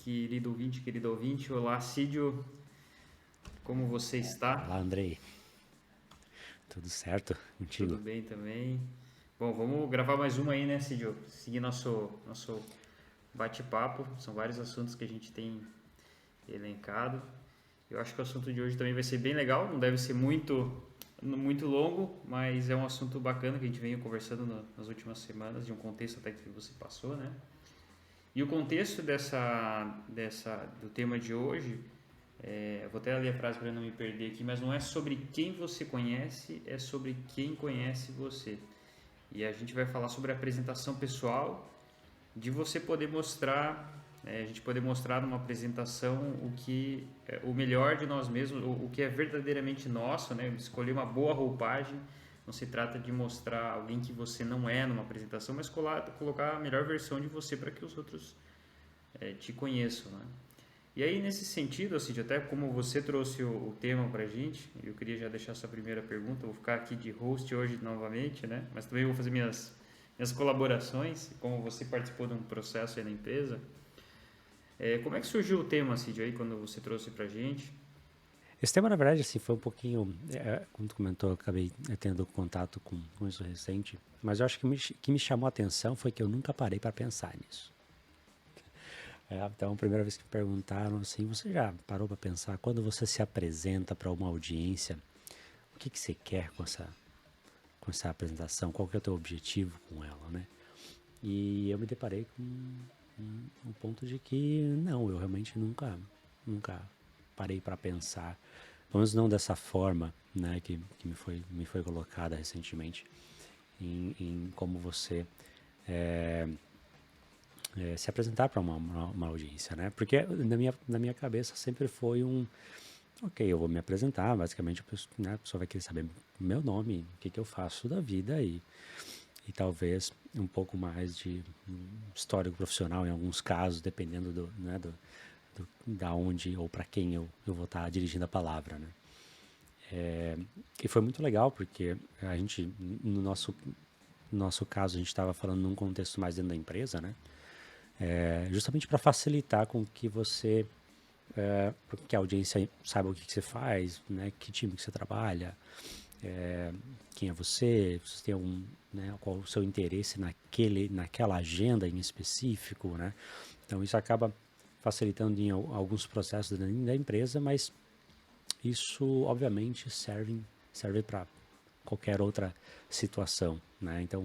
querido ouvinte. Olá, Cídio, como você está? Olá, Andrei. Tudo certo Tudo contigo? bem também? Bom, vamos gravar mais uma aí, né, Cídio? Seguir nosso bate-papo. São vários assuntos que a gente tem elencado. Eu acho que o assunto de hoje também vai ser bem legal, não deve ser muito longo, mas é um assunto bacana que a gente veio conversando nas últimas semanas, de um contexto até que você passou, né? E o contexto do tema de hoje, vou até ler a frase para não me perder aqui, mas não é sobre quem você conhece, é sobre quem conhece você. E a gente vai falar sobre a apresentação pessoal, de você poder mostrar, a gente poder mostrar numa apresentação o melhor de nós mesmos, o que é verdadeiramente nosso, né? Escolher uma boa roupagem. Não se trata de mostrar alguém que você não é numa apresentação, mas colocar a melhor versão de você para que os outros te conheçam, né? E aí, nesse sentido, assim, até como você trouxe o tema pra gente, eu queria já deixar essa primeira pergunta, vou ficar aqui de host hoje novamente, né? Mas também vou fazer minhas colaborações, como você participou de um processo aí na empresa. Como é que surgiu o tema, Cid, aí, quando você trouxe pra gente? Esse tema, na verdade, assim, foi um pouquinho, como tu comentou, eu acabei tendo contato com isso recente, mas eu acho que que me chamou a atenção foi que eu nunca parei para pensar nisso. Então, a primeira vez que me perguntaram assim, você já parou para pensar, quando você se apresenta para uma audiência, o que você quer com essa apresentação? Qual que é o teu objetivo com ela, né? E eu me deparei com um ponto de que não, eu realmente nunca parei para pensar, pelo menos não dessa forma, né, que me foi colocada recentemente, em como você é, se apresentar para uma audiência, né? Porque na minha cabeça sempre foi ok, eu vou me apresentar, basicamente a pessoa vai querer saber meu nome, o que, que eu faço da vida e talvez um pouco mais de histórico profissional em alguns casos, dependendo da onde ou para quem eu vou estar dirigindo a palavra, né? E foi muito legal porque a gente, no nosso caso, a gente estava falando num contexto mais dentro da empresa, né? Justamente para facilitar com que você, que a audiência saiba o que você faz, né? Que time que você trabalha, é, quem é você, se tem algum, né, qual o seu interesse naquela agenda em específico, né? Então isso acaba facilitando em alguns processos da empresa, mas isso obviamente serve para qualquer outra situação, né? Então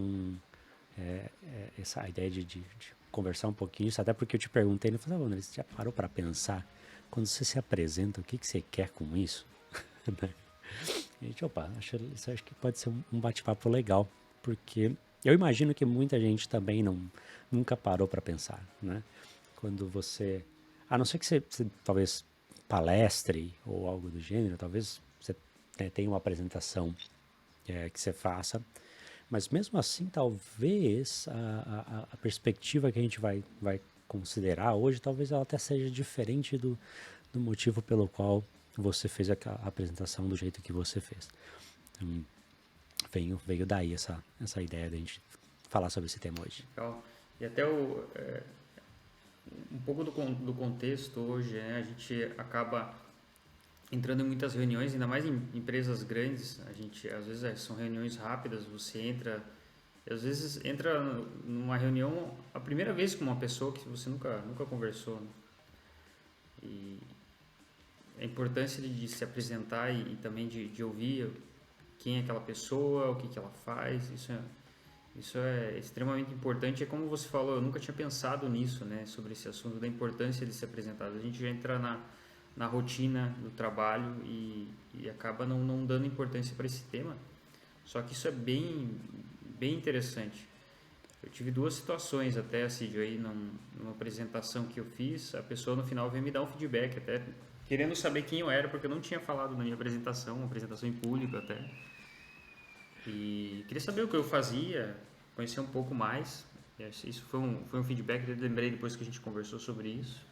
essa ideia de conversar um pouquinho, isso até porque eu te perguntei, ele falou, André, você já parou para pensar quando você se apresenta, o que você quer com isso? E a gente, opa, acho que pode ser um bate-papo legal, porque eu imagino que muita gente também nunca parou para pensar, né? Quando você, a não ser que você talvez palestre ou algo do gênero, talvez você tenha uma apresentação que você faça, mas mesmo assim, talvez a perspectiva que a gente vai considerar hoje, talvez ela até seja diferente do motivo pelo qual você fez a apresentação do jeito que você fez. Então, veio daí essa ideia de a gente falar sobre esse tema hoje. Legal. E até um pouco do contexto hoje, né? A gente acaba entrando em muitas reuniões, ainda mais em empresas grandes, a gente às vezes são reuniões rápidas, você entra, às vezes entra numa reunião a primeira vez com uma pessoa que você nunca conversou, né? E a importância de se apresentar e também de ouvir quem é aquela pessoa, o que, que ela faz, isso é extremamente importante. É como você falou, eu nunca tinha pensado nisso, né, sobre esse assunto, da importância de se apresentar. A gente já entra na rotina do trabalho e acaba não dando importância para esse tema. Só que isso é bem interessante. Eu tive duas situações até, assim, aí numa apresentação que eu fiz, a pessoa no final veio me dar um feedback, até querendo saber quem eu era, porque eu não tinha falado na minha apresentação, uma apresentação em público até. E queria saber o que eu fazia, conhecer um pouco mais. Isso foi um feedback que eu lembrei depois que a gente conversou sobre isso.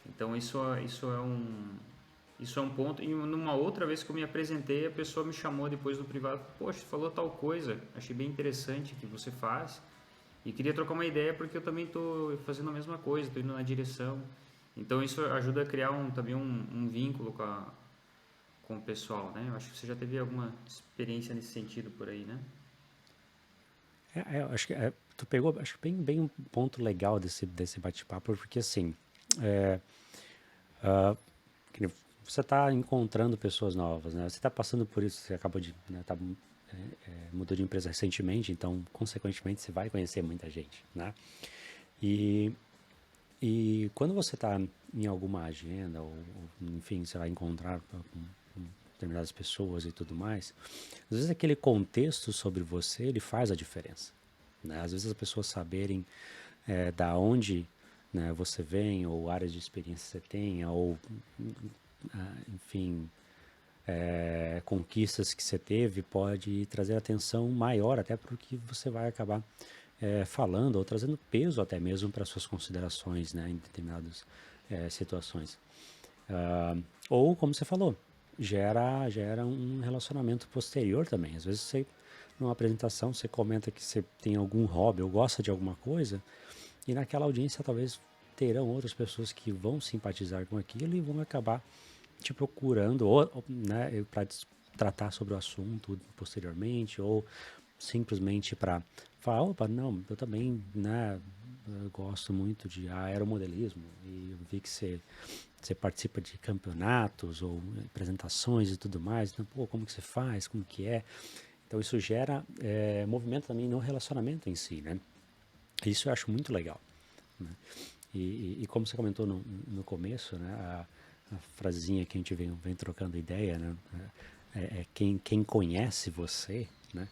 Então isso é um ponto. E numa outra vez que eu me apresentei, a pessoa me chamou depois no privado, poxa, falou tal coisa, achei bem interessante que você faz. E queria trocar uma ideia porque eu também estou fazendo a mesma coisa, estou indo na direção. Então isso ajuda a criar também um vínculo com o pessoal, né? Eu acho que você já teve alguma experiência nesse sentido por aí, né? Eu acho que tu pegou, acho que bem um ponto legal desse bate-papo, porque assim, é, que nem você está encontrando pessoas novas, né? Você está passando por isso, você acabou de, né, mudou de empresa recentemente, então, consequentemente, você vai conhecer muita gente, né? E, e quando você está em alguma agenda, enfim, você vai encontrar com determinadas pessoas e tudo mais, às vezes aquele contexto sobre você, ele faz a diferença, né? Às vezes as pessoas saberem da onde, né, você vem, ou áreas de experiência você tenha, ou, enfim, conquistas que você teve, pode trazer atenção maior até para o que você vai acabar falando, ou trazendo peso até mesmo para suas considerações, né, em determinadas situações. Ou, como você falou, gera um relacionamento posterior também. Às vezes você, numa apresentação, você comenta que você tem algum hobby ou gosta de alguma coisa, e naquela audiência talvez terão outras pessoas que vão simpatizar com aquilo e vão acabar te procurando, ou, né, para tratar sobre o assunto posteriormente, ou simplesmente para falar, opa, não, eu também, né, eu gosto muito de aeromodelismo e eu vi que você participa de campeonatos ou apresentações e tudo mais, então, pô, como que você faz, como que é? Então isso gera movimento também no relacionamento em si, né? Isso eu acho muito legal, né? E como você comentou no começo, né, a frasezinha que a gente vem trocando ideia, né, quem conhece você, né,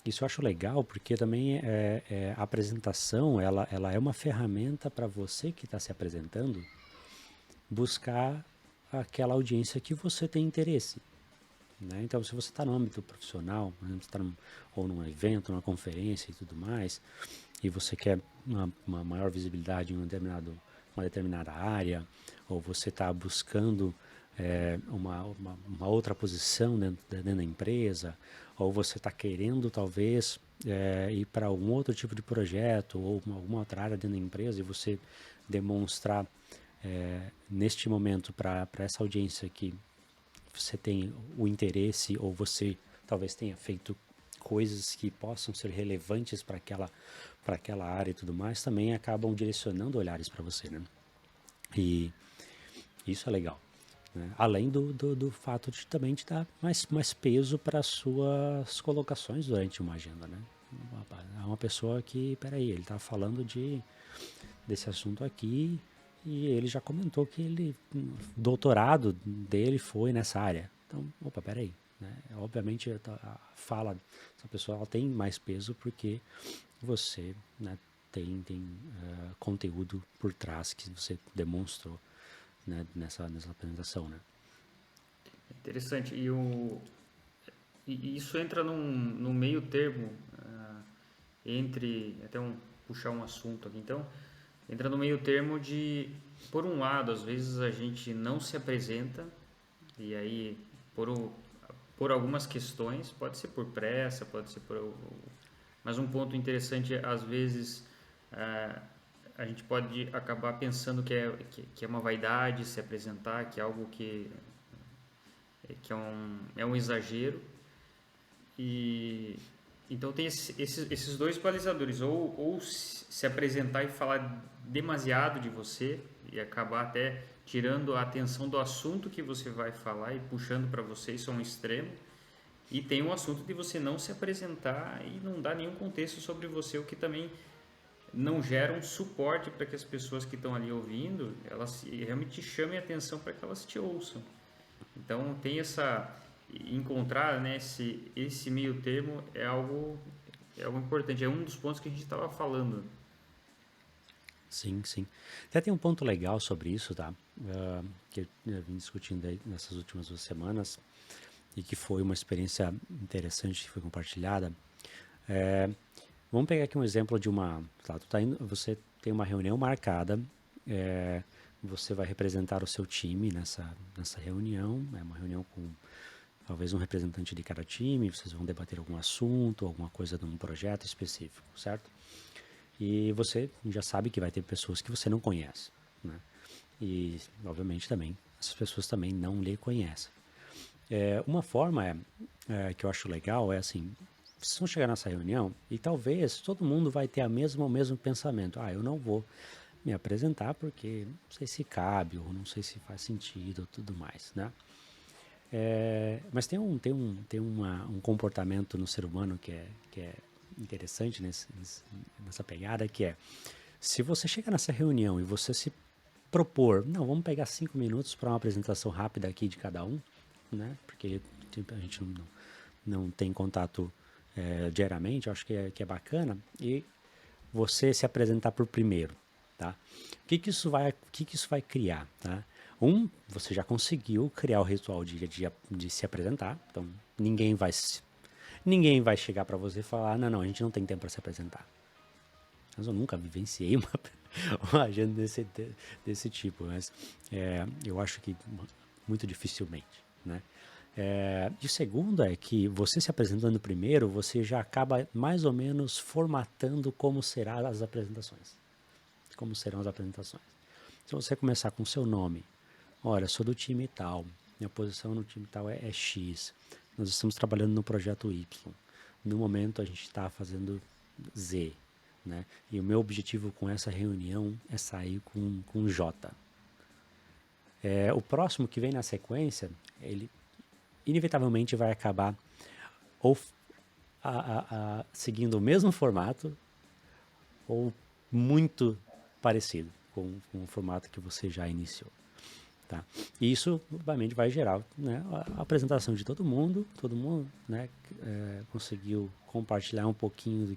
isso eu acho legal porque também a apresentação ela é uma ferramenta para você que está se apresentando buscar aquela audiência que você tem interesse, né? Então, se você está no âmbito profissional, né, você tá ou num evento, numa conferência e tudo mais, e você quer uma maior visibilidade em uma determinada área, ou você está buscando uma outra posição dentro da empresa, ou você está querendo talvez ir para algum outro tipo de projeto, ou alguma outra área dentro da empresa, e você demonstrar neste momento para essa audiência que você tem o interesse, ou você talvez tenha feito coisas que possam ser relevantes para aquela área e tudo mais, também acabam direcionando olhares para você, né? E isso é legal, né? Além do fato de também te dar mais peso para as suas colocações durante uma agenda, né? É uma pessoa que, peraí, ele está falando desse assunto aqui e ele já comentou que o doutorado dele foi nessa área. Então, opa, peraí, né? Obviamente a fala dessa pessoa ela tem mais peso porque você, né, tem conteúdo por trás que você demonstrou, né, nessa apresentação, né? Interessante. E isso entra num meio termo entre, até puxar um assunto aqui, então, entra no meio termo de, por um lado, às vezes a gente não se apresenta, e aí, por algumas questões, pode ser por pressa, pode ser mas um ponto interessante é, às vezes, a gente pode acabar pensando que é uma vaidade se apresentar, que é algo que é um exagero. E então tem esses dois balizadores, ou se apresentar e falar demasiado de você e acabar até tirando a atenção do assunto que você vai falar e puxando para você, isso é um extremo. E tem um assunto de você não se apresentar e não dar nenhum contexto sobre você, o que também não gera um suporte para que as pessoas que estão ali ouvindo, elas realmente chamem a atenção para que elas te ouçam. Então tem encontrar, né, esse meio termo é algo importante, é um dos pontos que a gente estava falando. Sim, sim. Até tem um ponto legal sobre isso, tá? Que eu vim discutindo aí nessas últimas 2 semanas e que foi uma experiência interessante que foi compartilhada. Vamos pegar aqui um exemplo de você tem uma reunião marcada, você vai representar o seu time nessa reunião, é uma reunião com talvez um representante de cada time, vocês vão debater algum assunto, alguma coisa de um projeto específico, certo? E você já sabe que vai ter pessoas que você não conhece. né? E, obviamente, também, essas pessoas também não lhe conhecem. Uma forma que eu acho legal é assim, vocês vão chegar nessa reunião e talvez todo mundo vai ter o mesmo pensamento. Ah, eu não vou me apresentar porque não sei se cabe ou não sei se faz sentido ou tudo mais, né? Mas tem um comportamento no ser humano que é interessante nessa pegada, que é, se você chega nessa reunião e você se propor, não, vamos pegar 5 minutos para uma apresentação rápida aqui de cada um, né? Porque a gente não tem contato diariamente, eu acho que é bacana, e você se apresentar por primeiro, tá? O que que isso vai criar, tá? Você já conseguiu criar o ritual de se apresentar, então ninguém vai chegar para você e falar, não, a gente não tem tempo para se apresentar. Mas eu nunca vivenciei uma agenda desse tipo, mas eu acho que muito dificilmente, né? E o segundo é que você se apresentando primeiro, você já acaba mais ou menos formatando como serão as apresentações. Como serão as apresentações. Se você começar com o seu nome, olha, sou do time tal, minha posição no time tal é X, nós estamos trabalhando no projeto Y, no momento a gente está fazendo Z, né? E o meu objetivo com essa reunião é sair com J. O próximo que vem na sequência, ele inevitavelmente vai acabar ou seguindo o mesmo formato ou muito parecido com o formato que você já iniciou. Tá? E isso, obviamente, vai gerar, né, a apresentação de todo mundo, né, conseguiu compartilhar um pouquinho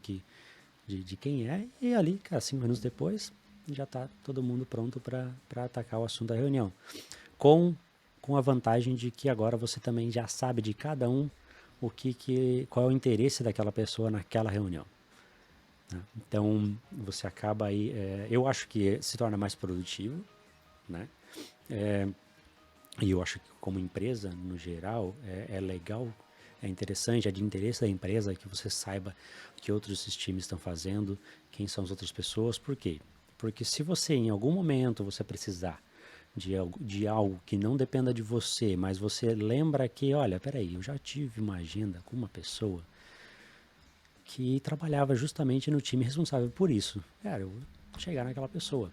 de quem é, e ali, cara, 5 minutos depois, já está todo mundo pronto para atacar o assunto da reunião. Com a vantagem de que agora você também já sabe de cada um qual é o interesse daquela pessoa naquela reunião. Né? Então, você acaba aí, eu acho que se torna mais produtivo, né? E eu acho que como empresa, no geral, é legal, é interessante, é de interesse da empresa que você saiba o que outros times estão fazendo, quem são as outras pessoas, por quê? Porque se você, em algum momento, você precisar de algo que não dependa de você, mas você lembra que, olha, peraí, eu já tive uma agenda com uma pessoa que trabalhava justamente no time responsável por isso. Cara, eu vou chegar naquela pessoa.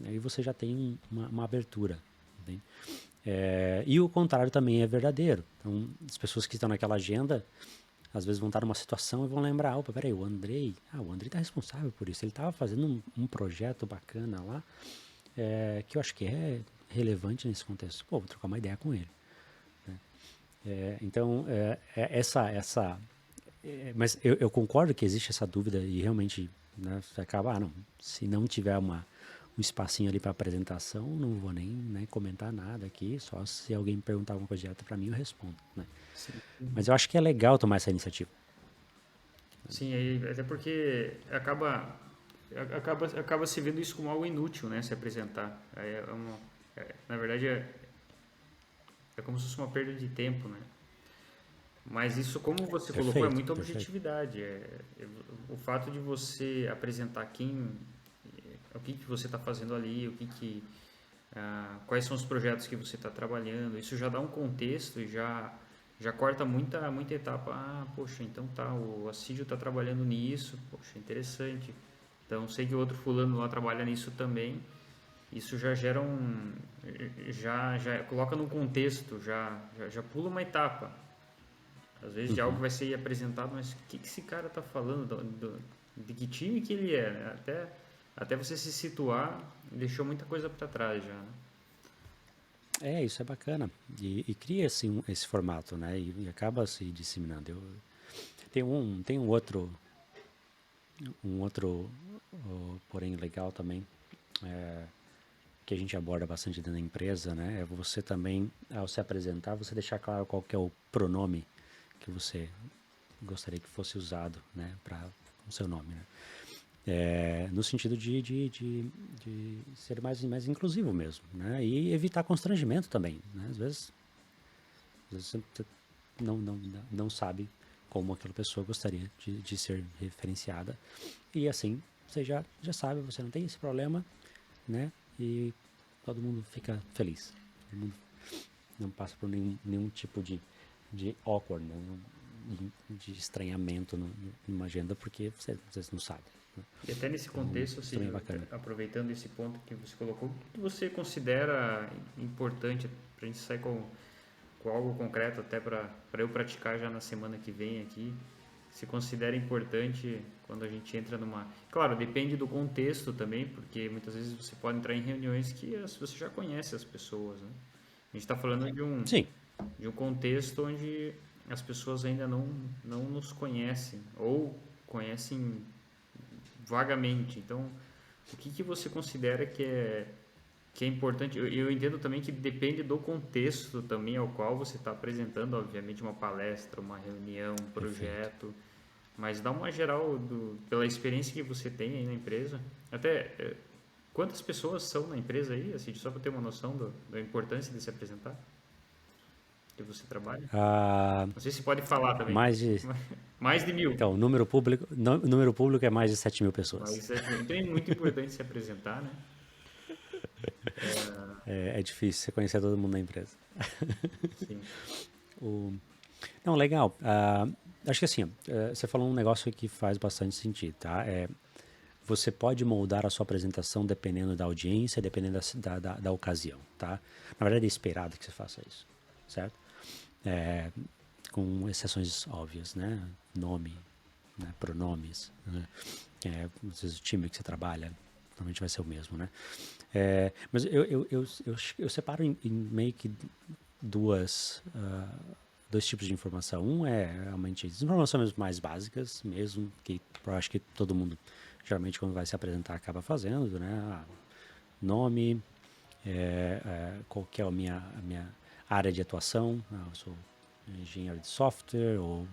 Aí você já tem uma abertura. Né? E o contrário também é verdadeiro. Então, as pessoas que estão naquela agenda, às vezes vão estar numa situação e vão lembrar, opa, peraí, o Andrei está responsável por isso. Ele estava fazendo um projeto bacana lá, que eu acho que é relevante nesse contexto. Pô, vou trocar uma ideia com ele. Né? Então, mas eu concordo que existe essa dúvida e realmente, né, você acaba, não, se não tiver um espacinho ali para apresentação, não vou nem comentar nada aqui, só se alguém me perguntar alguma coisa direta para mim, eu respondo. Né? Sim. Mas eu acho que é legal tomar essa iniciativa. Sim, até porque acaba se vendo isso como algo inútil, né? Se apresentar. Na verdade, é como se fosse uma perda de tempo, né? Mas isso, como você colocou, é Perfeito, muita perfeito. objetividade. O fato de você apresentar o que você está fazendo ali, quais são os projetos que você está trabalhando, isso já dá um contexto e já corta muita etapa. Ah, poxa, então tá, o Assídio está trabalhando nisso, poxa, interessante. Então sei que o outro fulano lá trabalha nisso também. Isso já gera já coloca num contexto, já pula uma etapa. Às vezes de algo vai ser apresentado, mas o que esse cara está falando? De que time que ele é? Né? Até você se situar, deixou muita coisa para trás já. Né? Isso é bacana. E cria esse formato, né? E acaba se disseminando. Tem um outro porém legal também, que a gente aborda bastante dentro da empresa, né? É você também, ao se apresentar, você deixar claro qual que é o pronome que você gostaria que fosse usado, né? Para o seu nome, né? No sentido de ser mais inclusivo mesmo, né? E evitar constrangimento também, né? Às vezes você não sabe como aquela pessoa gostaria de ser referenciada, e assim você já sabe, você não tem esse problema, né? e todo mundo fica feliz. Todo mundo não passa por nenhum tipo de awkward, né? De estranhamento numa agenda, porque você às vezes não sabe. Né? E até nesse Então, contexto, isso também é Cid, bacana. aproveitando esse ponto que você colocou, o que você considera importante para a gente sair com algo concreto até para eu praticar já na semana que vem aqui? Se considera importante quando a gente entra numa... Claro, depende do contexto também, porque muitas vezes você pode entrar em reuniões que você já conhece as pessoas, né? A gente está falando Sim, de um contexto onde as pessoas ainda não nos conhecem ou conhecem vagamente. Então, o que você considera que é importante? Eu entendo também que depende do contexto também ao qual você está apresentando, obviamente, uma palestra, uma reunião, um perfeito. projeto, mas dá uma geral pela experiência que você tem aí na empresa. Até quantas pessoas são na empresa aí, assim, só para ter uma noção da importância de se apresentar, que você trabalha? Ah, Não sei se pode falar também. mais de, Mais de 1.000. então, número público é mais de 7.000 pessoas. Mais de 7.000. Então é muito importante se apresentar, né? É difícil você conhecer todo mundo na empresa. Sim. O... Não, legal. Acho que assim, você falou um negócio que faz bastante sentido, tá? Você pode moldar a sua apresentação dependendo da audiência, dependendo da ocasião, tá? Na verdade, é esperado que você faça isso, certo? Com exceções óbvias, né? Nome, né? Pronomes, né? Às vezes o time que você trabalha normalmente vai ser o mesmo, né? Mas eu separo em meio que dois tipos de informação. Um é realmente as informações mais básicas mesmo, que eu acho que todo mundo, geralmente, quando vai se apresentar, acaba fazendo, né? Nome, qual que é a minha área de atuação. Eu sou engenheiro de software, ou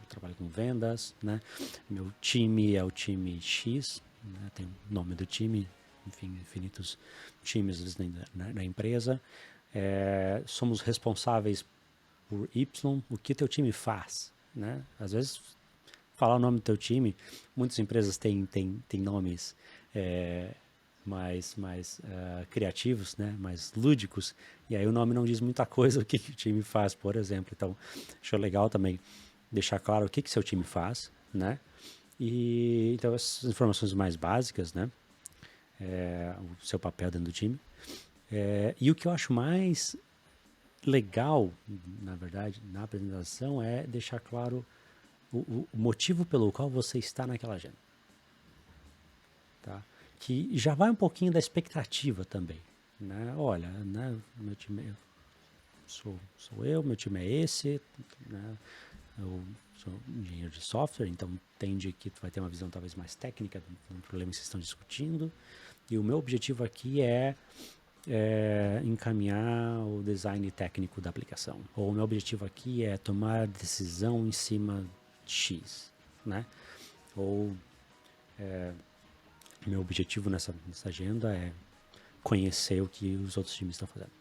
trabalho com vendas, né? Meu time é o time X, né? Tem o nome do time, enfim, infinitos times às vezes, na empresa. Somos responsáveis por Y, o que teu time faz, né? Às vezes, falar o nome do teu time, muitas empresas têm nomes mais criativos, né? Mais lúdicos, e aí o nome não diz muita coisa o que o time faz, por exemplo. Então, acho legal também deixar claro o que seu time faz, né? E então essas informações mais básicas, né? O seu papel dentro do time. E o que eu acho mais legal, na verdade, na apresentação é deixar claro o motivo pelo qual você está naquela agenda. Tá? Que já vai um pouquinho da expectativa também. Né? Olha, né, meu time sou eu, meu time é esse, né? Eu sou engenheiro de software, então entende que tu vai ter uma visão talvez mais técnica do problema que vocês estão discutindo. E o meu objetivo aqui é encaminhar o design técnico da aplicação. Ou o meu objetivo aqui é tomar decisão em cima de X, né? Ou meu objetivo nessa agenda é conhecer o que os outros times estão fazendo.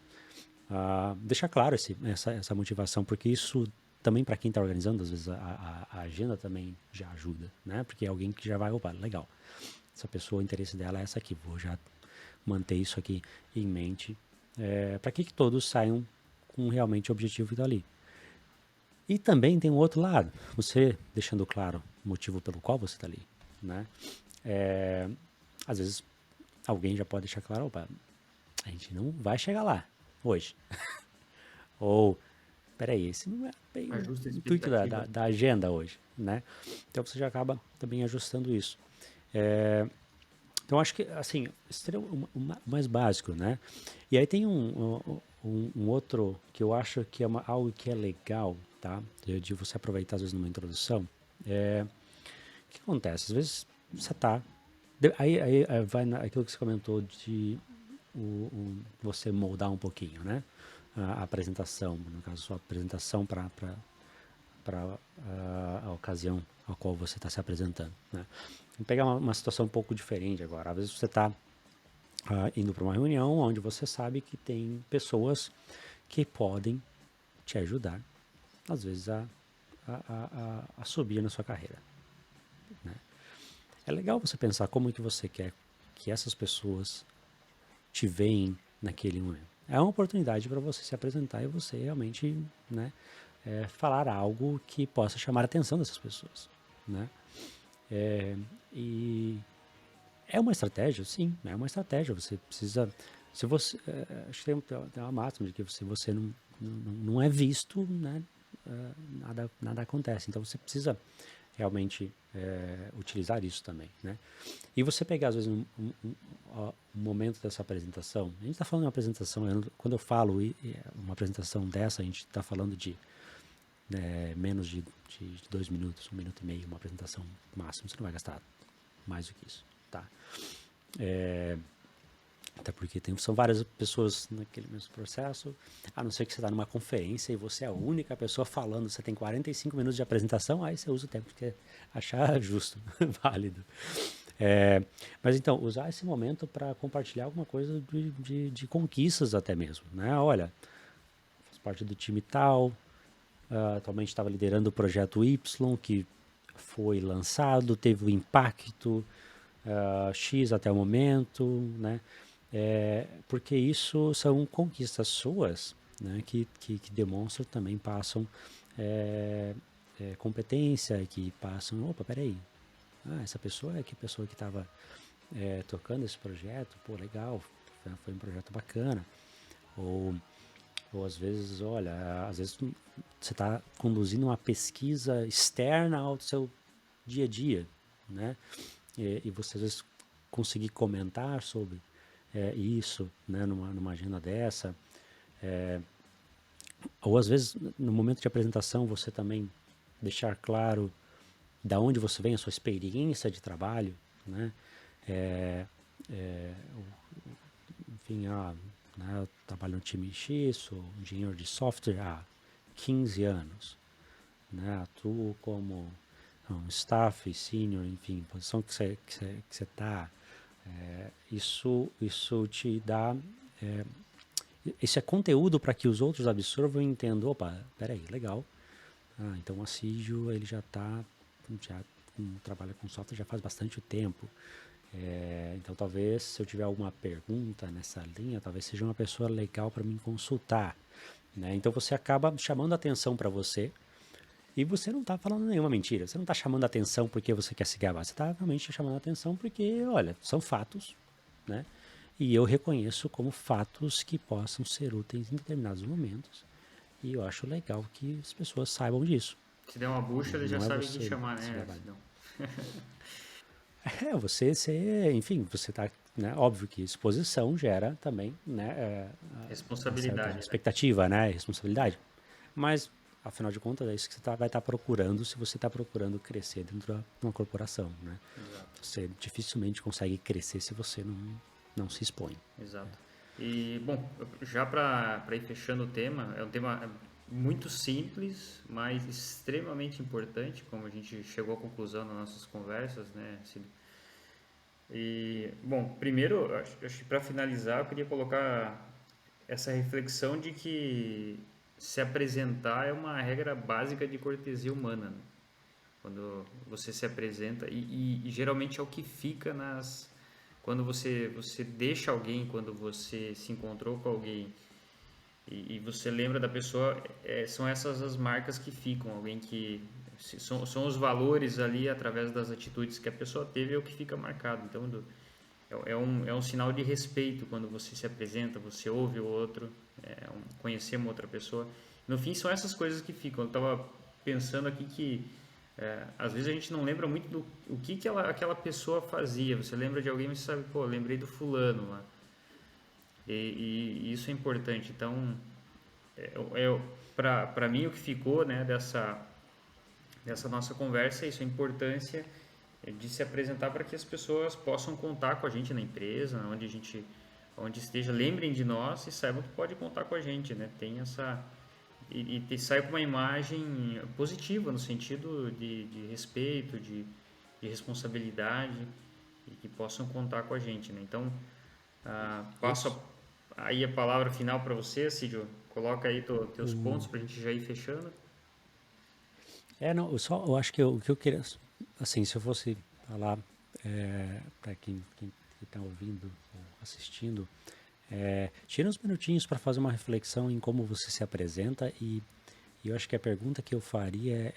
Deixar claro essa motivação, porque isso também para quem está organizando, às vezes a agenda também já ajuda, né? Porque é alguém que já vai, opa, legal, essa pessoa, o interesse dela é essa aqui, vou já manter isso aqui em mente, para que todos saiam com realmente o objetivo dali. E também tem um outro lado, você deixando claro o motivo pelo qual você está ali, né? Às vezes alguém já pode deixar claro, opa, a gente não vai chegar lá hoje. Ou, peraí, esse não é bem o Ajusta a intuito expectativa. da agenda hoje, né? Então você já acaba também ajustando isso. Então acho que, assim, esse seria o mais básico, né? E aí tem um outro que eu acho que é algo que é legal, tá? De você aproveitar, às vezes, numa introdução. O que acontece? Às vezes você tá... Aí vai aquilo que você comentou de você moldar um pouquinho, né? A apresentação, no caso, a sua apresentação para a ocasião a qual você está se apresentando, né? Vamos pegar uma situação um pouco diferente agora. Às vezes você está indo para uma reunião onde você sabe que tem pessoas que podem te ajudar, às vezes, a subir na sua carreira, né? É legal você pensar como é que você quer que essas pessoas te veem naquele momento. É uma oportunidade para você se apresentar e você realmente, né, falar algo que possa chamar a atenção dessas pessoas, né? É, e é uma estratégia, sim, é uma estratégia. Você precisa, se você, acho que tem uma máxima de que se você não é visto, né, nada acontece. Então você precisa realmente utilizar isso também, né? E você pegar às vezes um momento dessa apresentação. A gente está falando de uma apresentação, quando eu falo uma apresentação dessa, a gente está falando de menos de 2 minutos, 1 minuto e meio, uma apresentação máxima. Você não vai gastar mais do que isso, tá? Até porque são várias pessoas naquele mesmo processo, a não ser que você está numa conferência e você é a única pessoa falando, você tem 45 minutos de apresentação, aí você usa o tempo que você achar justo, válido. Mas então, usar esse momento para compartilhar alguma coisa de conquistas até mesmo, né? Olha, faz parte do time tal, atualmente estava liderando o projeto Y, que foi lançado, teve o impacto X até o momento, né? Porque isso são conquistas suas, né? Que demonstram também, passam competência, que passam, opa, peraí, essa pessoa é que pessoa que estava tocando esse projeto, pô, legal, foi um projeto bacana. Ou às vezes, olha, às vezes você está conduzindo uma pesquisa externa ao seu dia a dia, né? E você às vezes conseguir comentar sobre isso, né? Numa agenda dessa. Ou às vezes, no momento de apresentação, você também deixar claro da onde você vem, a sua experiência de trabalho, né? Enfim, né, eu trabalho no time X, sou engenheiro de software há 15 anos, né? Atuo como um staff senior, enfim, posição que você está. Isso te dá. Isso é conteúdo para que os outros absorvam e entendam, opa, peraí, legal. Então o Assídio, ele já trabalha com software já faz bastante tempo. Então talvez se eu tiver alguma pergunta nessa linha, talvez seja uma pessoa legal para me consultar, né? Então você acaba chamando a atenção para você e você não está falando nenhuma mentira. Você não está chamando a atenção porque você quer se gabar. Você está realmente chamando a atenção porque, olha, são fatos, né? E eu reconheço como fatos que possam ser úteis em determinados momentos. E eu acho legal que as pessoas saibam disso. Se der uma bucha, ele já Não é sabe quem você chamar, se né? gabar. Não. Enfim, você está, né, óbvio que exposição gera também, né, uma certa Responsabilidade, né? expectativa, né, responsabilidade. Mas, afinal de contas, é isso que você vai estar procurando se você está procurando crescer dentro de uma corporação, né? Exato. Você dificilmente consegue crescer se você não se expõe. Exato. E, bom, já para ir fechando o tema, é um tema muito simples, mas extremamente importante, como a gente chegou à conclusão nas nossas conversas, né, Cid? E, bom, primeiro, acho que para finalizar, eu queria colocar essa reflexão de que se apresentar é uma regra básica de cortesia humana, né? Quando você se apresenta, e geralmente é o que fica quando você deixa alguém, quando você se encontrou com alguém e você lembra da pessoa, são essas as marcas que ficam, alguém que são os valores ali através das atitudes que a pessoa teve é o que fica marcado. Então é um sinal de respeito quando você se apresenta, você ouve o outro, conhecer uma outra pessoa. No fim são essas coisas que ficam. Eu estava pensando aqui que às vezes a gente não lembra muito do o que aquela pessoa fazia. Você lembra de alguém, mas você sabe, pô, lembrei do fulano lá. E isso é importante. Então, para mim, o que ficou, né, dessa nossa conversa é isso, a importância de se apresentar para que as pessoas possam contar com a gente na empresa, onde esteja, lembrem de nós e saibam que pode contar com a gente, né? Tem essa e sai com uma imagem positiva no sentido de respeito, de responsabilidade e que possam contar com a gente, né? Então, passo Isso. aí a palavra final para você, Cídio. Coloca aí teus pontos para a gente já ir fechando. Não, eu acho que o que eu queria, assim, se eu fosse falar para quem está ouvindo ou assistindo, Tira uns minutinhos para fazer uma reflexão em como você se apresenta e eu acho que a pergunta que eu faria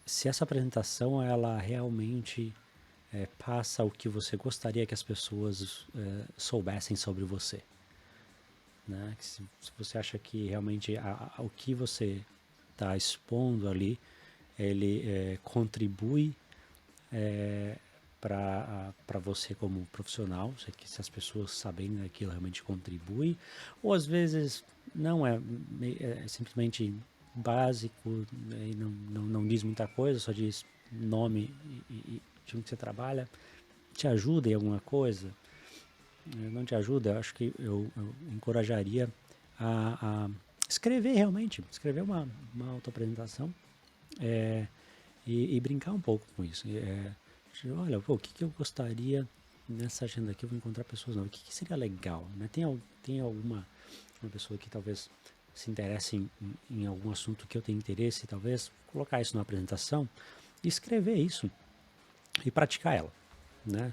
se essa apresentação ela realmente passa o que você gostaria que as pessoas soubessem sobre você, né? Se você acha que realmente o que você está expondo ali, ele contribui para você como profissional, se as pessoas sabem que aquilo realmente contribui, ou às vezes não é simplesmente básico, né, e não diz muita coisa, só diz nome e time que você trabalha, te ajuda em alguma coisa, não te ajuda, eu acho que eu encorajaria a escrever realmente, escrever uma autoapresentação e brincar um pouco com isso. Olha, o que eu gostaria nessa agenda aqui, eu vou encontrar pessoas novas, o que seria legal, né? Tem alguma uma pessoa que talvez se interesse em algum assunto que eu tenho interesse, talvez colocar isso na apresentação e escrever isso e praticar ela, né?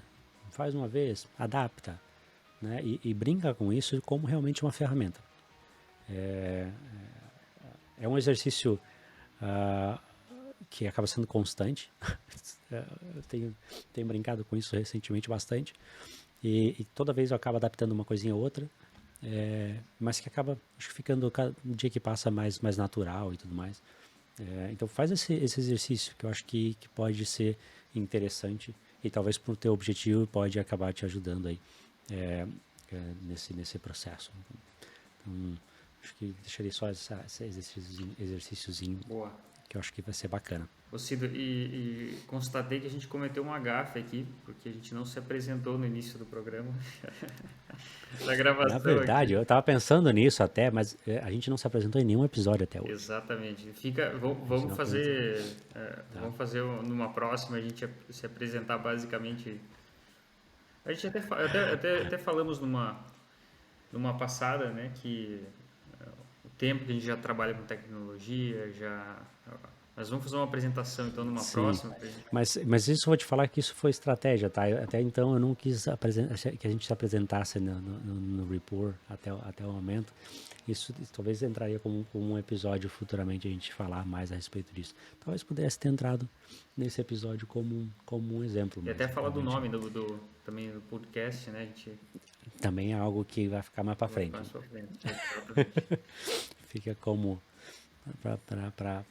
Faz uma vez, adapta, né? E brinca com isso como realmente uma ferramenta. É um exercício que acaba sendo constante. Eu tenho brincado com isso recentemente bastante e toda vez eu acabo adaptando uma coisinha ou outra, mas que acaba acho que ficando cada dia que passa mais natural e tudo mais. Então faz esse exercício que eu acho que pode ser interessante e talvez para o teu objetivo pode acabar te ajudando aí nesse processo. Então, acho que deixaria só esse exercíciozinho. Boa. Que eu acho que vai ser bacana. Ô Cido, e constatei que a gente cometeu uma gafe aqui, porque a gente não se apresentou no início do programa. Da gravação. Na verdade, aqui. Eu estava pensando nisso até, mas a gente não se apresentou em nenhum episódio até hoje. Exatamente. Vamos fazer vamos fazer numa próxima, a gente se apresentar basicamente. A gente até falamos numa passada, né, que o tempo que a gente já trabalha com tecnologia, nós vamos fazer uma apresentação então numa próxima. Mas isso eu vou te falar que isso foi estratégia, tá? Até então eu não quis que a gente se apresentasse no report até o momento. Isso talvez entraria como um episódio futuramente a gente falar mais a respeito disso. Talvez pudesse ter entrado nesse episódio como um exemplo. E até falar do nome também do podcast, né? Também é algo que vai ficar mais para frente. Fica como para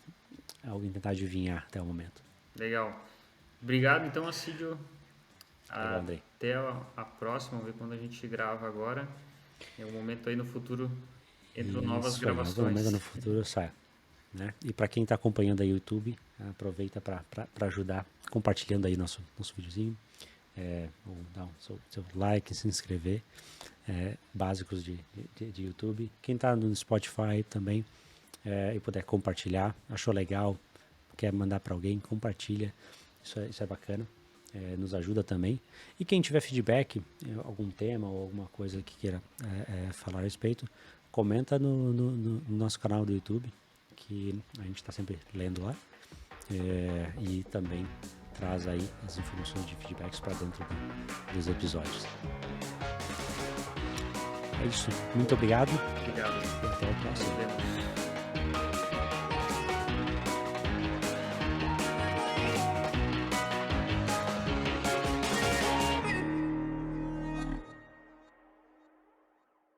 alguém tentar adivinhar até o momento. Legal. Obrigado, então, Assídio. Andrei. Até a próxima. Vamos ver quando a gente grava agora. Em algum momento aí no futuro entram novas gravações. Em algum momento no futuro sai. Né? E para quem está acompanhando aí o YouTube, aproveita para ajudar compartilhando aí nosso videozinho. Ou dar seu like, se inscrever. Básicos de YouTube. Quem está no Spotify também e puder compartilhar, achou legal, quer mandar para alguém, compartilha, isso é bacana, nos ajuda também. E quem tiver feedback, algum tema ou alguma coisa que queira falar a respeito, comenta no nosso canal do YouTube, que a gente está sempre lendo lá, e também traz aí as informações de feedbacks para dentro dos episódios. É isso, muito obrigado. Obrigado. E até o próximo.